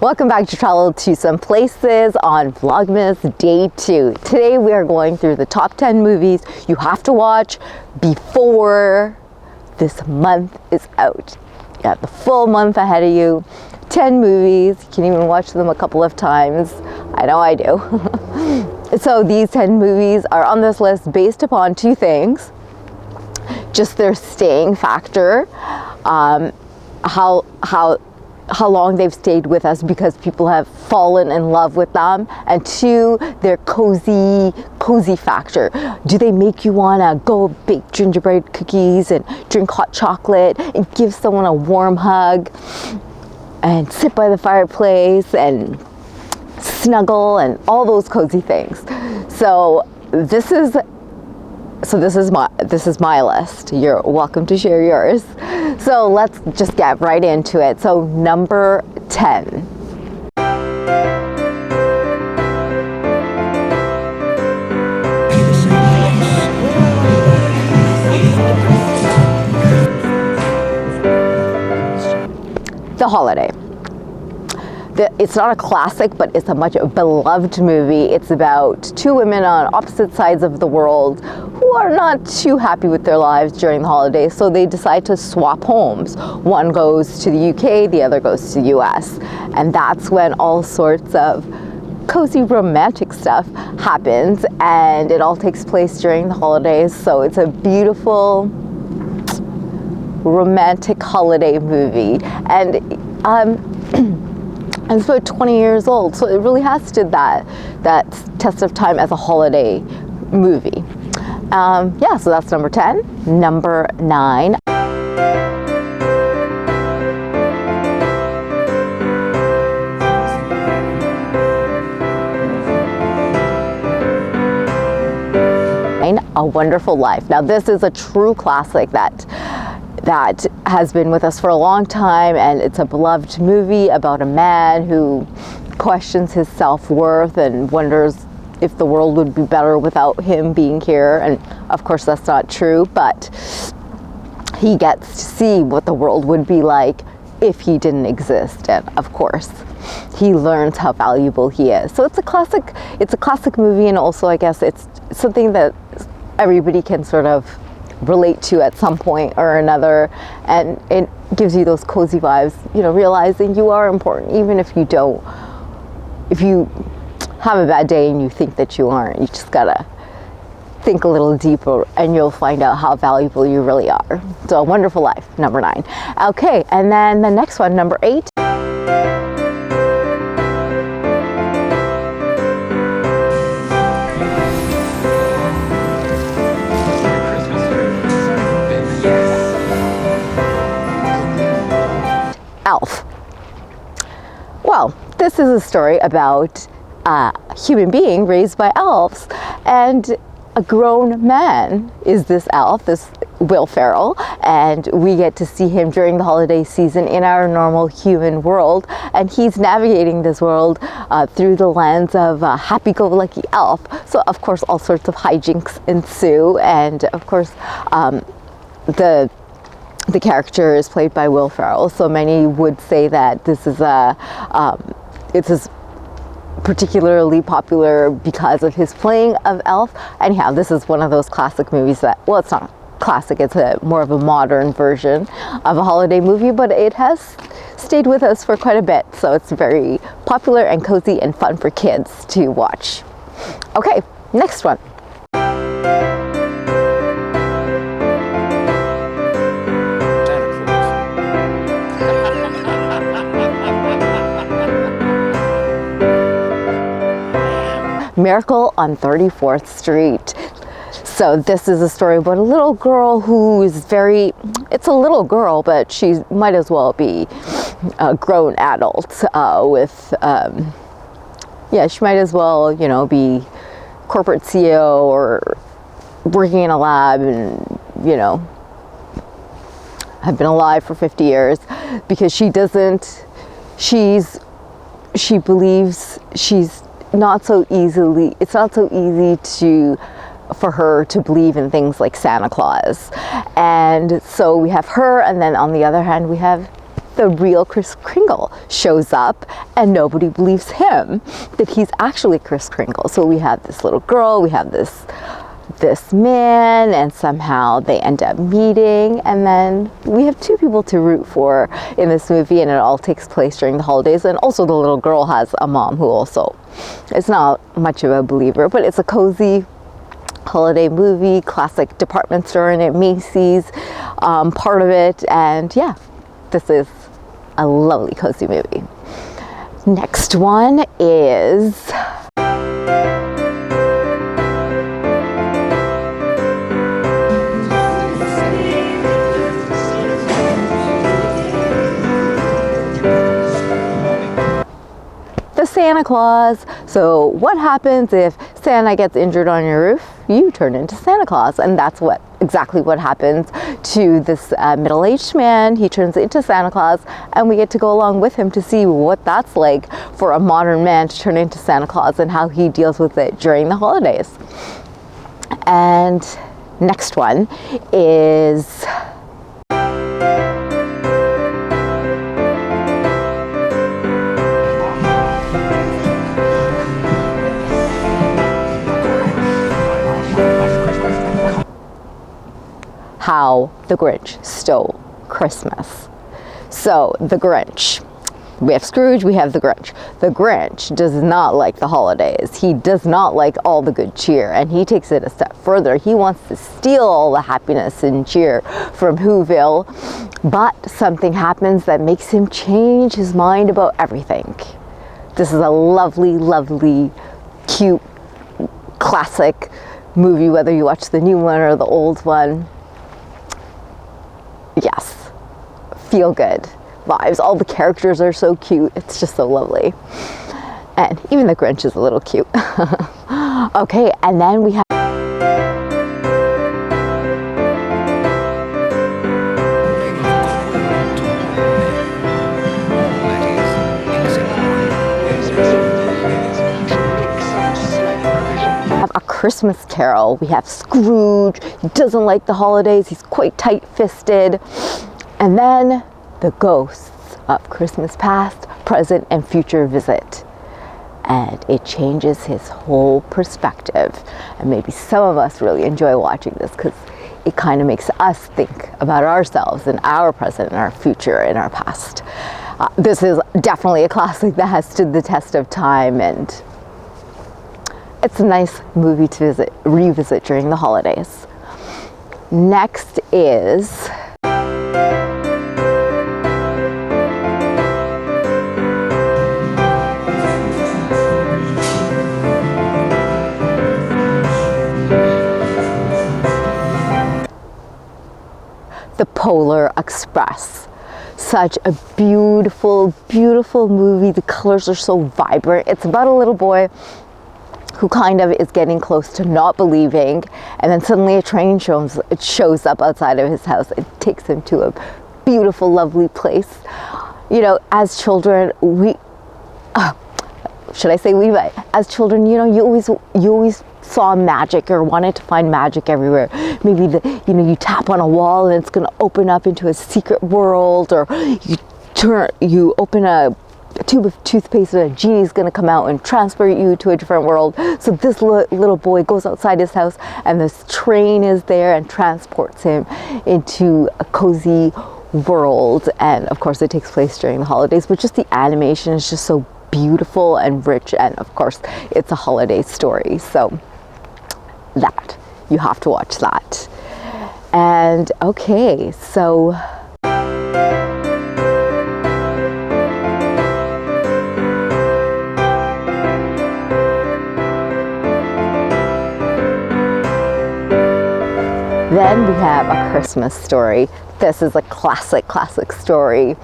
Welcome back to Travel to Some Places on Vlogmas Day 2. Today we are going through the top 10 movies you have to watch before this month is out. You got the full month ahead of you. 10 movies. You can even watch them a couple of times. I know I do. So these 10 movies are on this list based upon two things. Just their staying factor, how long they've stayed with us because people have fallen in love with them, and two, their cozy factor. Do they make you want to go bake gingerbread cookies and drink hot chocolate and give someone a warm hug and sit by the fireplace and snuggle and all those cozy things? So this is my list. You're welcome to share yours. So let's just get right into it. So number 10. The Holiday. It's not a classic, but it's a much beloved movie. It's about two women on opposite sides of the world who are not too happy with their lives during the holidays, so they decide to swap homes. One goes to the UK, the other goes to the US. And that's when all sorts of cozy romantic stuff happens, and it all takes place during the holidays. So it's a beautiful romantic holiday movie. And it's about 20 years old, so it really has stood that test of time as a holiday movie. Yeah, so that's number 10. Number 9. A Wonderful Life. Now this is a true classic that has been with us for a long time, and it's a beloved movie about a man who questions his self-worth and wonders if the world would be better without him being here. And of course that's not true, but he gets to see what the world would be like if he didn't exist, and of course he learns how valuable he is. So it's a classic movie, and also I guess it's something that everybody can sort of relate to at some point or another, and it gives you those cozy vibes, you know, realizing you are important even if you have a bad day and you think that you aren't. You just gotta think a little deeper and you'll find out how valuable you really are. So A Wonderful Life, number 9. Okay, and then the next one, number 8. Elf. Well, this is a story about a human being raised by elves, and a grown man is this elf, this Will Ferrell, and we get to see him during the holiday season in our normal human world, and he's navigating this world through the lens of a happy-go-lucky elf. So of course all sorts of hijinks ensue, and of course the character is played by Will Ferrell, so many would say that this is it's particularly popular because of his playing of Elf. Anyhow, this is one of those classic movies that, well, it's not classic, it's more of a modern version of a holiday movie, but it has stayed with us for quite a bit, so it's very popular and cozy and fun for kids to watch. Okay, next one. Miracle on 34th Street. So this is a story about a little girl who is it's a little girl, but she might as well be a grown adult she might as well, you know, be corporate CEO or working in a lab and, you know, have been alive for 50 years because she believes it's not so easy for her to believe in things like Santa Claus. And so we have her, and then on the other hand we have the real Kris Kringle shows up and nobody believes him that he's actually Kris Kringle. So we have this little girl, we have this man, and somehow they end up meeting, and then we have two people to root for in this movie, and it all takes place during the holidays. And also the little girl has a mom who also is not much of a believer, but it's a cozy holiday movie, classic department store in it, Macy's, part of it, and yeah, this is a lovely cozy movie. Next one is the Santa Claus. So what happens if Santa gets injured on your roof? You turn into Santa Claus, and that's exactly what happens to this middle-aged man. He turns into Santa Claus, and we get to go along with him to see what that's like for a modern man to turn into Santa Claus and how he deals with it during the holidays. And next one is How the Grinch Stole Christmas. So the Grinch, we have Scrooge, we have the Grinch. The Grinch does not like the holidays. He does not like all the good cheer, and he takes it a step further. He wants to steal all the happiness and cheer from Whoville, but something happens that makes him change his mind about everything. This is a lovely, lovely, cute, classic movie, whether you watch the new one or the old one. Yes, feel good vibes. All the characters are so cute. It's just so lovely. And even the Grinch is a little cute. Okay, and then we have A Christmas Carol. We have Scrooge. He doesn't like the holidays. He's quite tight-fisted. And then the ghosts of Christmas past, present, and future visit. And it changes his whole perspective. And maybe some of us really enjoy watching this because it kind of makes us think about ourselves and our present and our future and our past. This is definitely a classic that has stood the test of time, and it's a nice movie to revisit during the holidays. Next is The Polar Express. Such a beautiful, beautiful movie. The colors are so vibrant. It's about a little boy who kind of is getting close to not believing, and then suddenly a train shows up outside of his house. It takes him to a beautiful, lovely place. You know, as children, as children, you know, you always saw magic or wanted to find magic everywhere. Maybe you tap on a wall and it's going to open up into a secret world, or you open a tube of toothpaste and a genie's going to come out and transport you to a different world. So this little boy goes outside his house, and this train is there and transports him into a cozy world. And of course it takes place during the holidays, but just the animation is just so beautiful and rich, and of course it's a holiday story, so that you have to watch that. And okay, so then we have A Christmas Story. This is a classic story.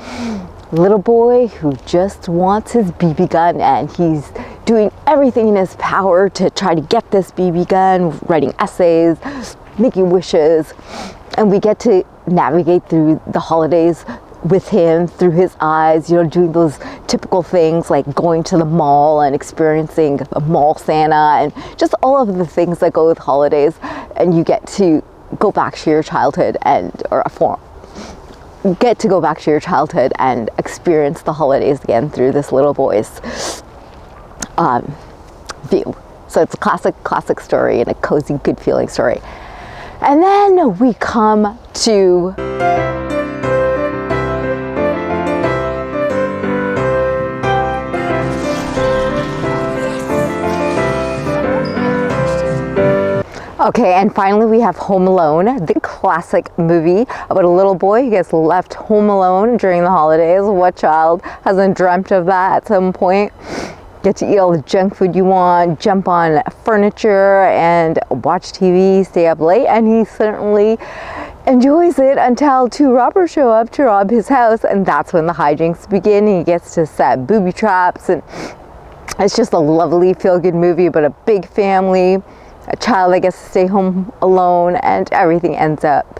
Little boy who just wants his BB gun, and he's doing everything in his power to try to get this BB gun, writing essays, making wishes, and we get to navigate through the holidays with him through his eyes, you know, doing those typical things like going to the mall and experiencing a mall Santa and just all of the things that go with holidays. And you get to go back to your childhood and or get to go back to your childhood and experience the holidays again through this little boy's view. So it's a classic story and a cozy, good feeling story. And then we come to okay, and finally we have Home Alone, the classic movie about a little boy who gets left home alone during the holidays. What child hasn't dreamt of that at some point? Get to eat all the junk food you want, jump on furniture and watch TV, stay up late, and he certainly enjoys it until two robbers show up to rob his house, and that's when the hijinks begin. He gets to set booby traps, and it's just a lovely feel-good movie about a big family, a child that gets to stay home alone, and everything ends up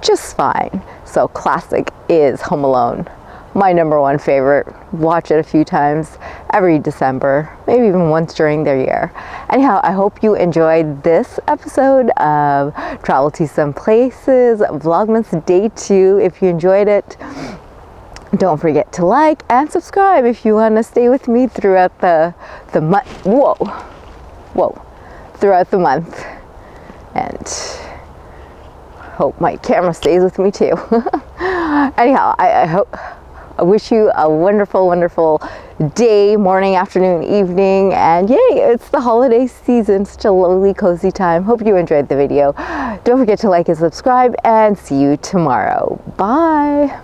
just fine. So classic is Home Alone. My #1 favorite. Watch it a few times every December, maybe even once during the year. Anyhow, I hope you enjoyed this episode of Travel to Some Places, Vlogmas Day 2. If you enjoyed it, don't forget to like and subscribe if you want to stay with me throughout the month. Whoa. Throughout the month. And hope my camera stays with me too. Anyhow, I wish you a wonderful day, morning, afternoon, evening, and yay, it's the holiday season, such a lovely, cozy time. Hope you enjoyed the video. Don't forget to like and subscribe, and see you tomorrow. Bye.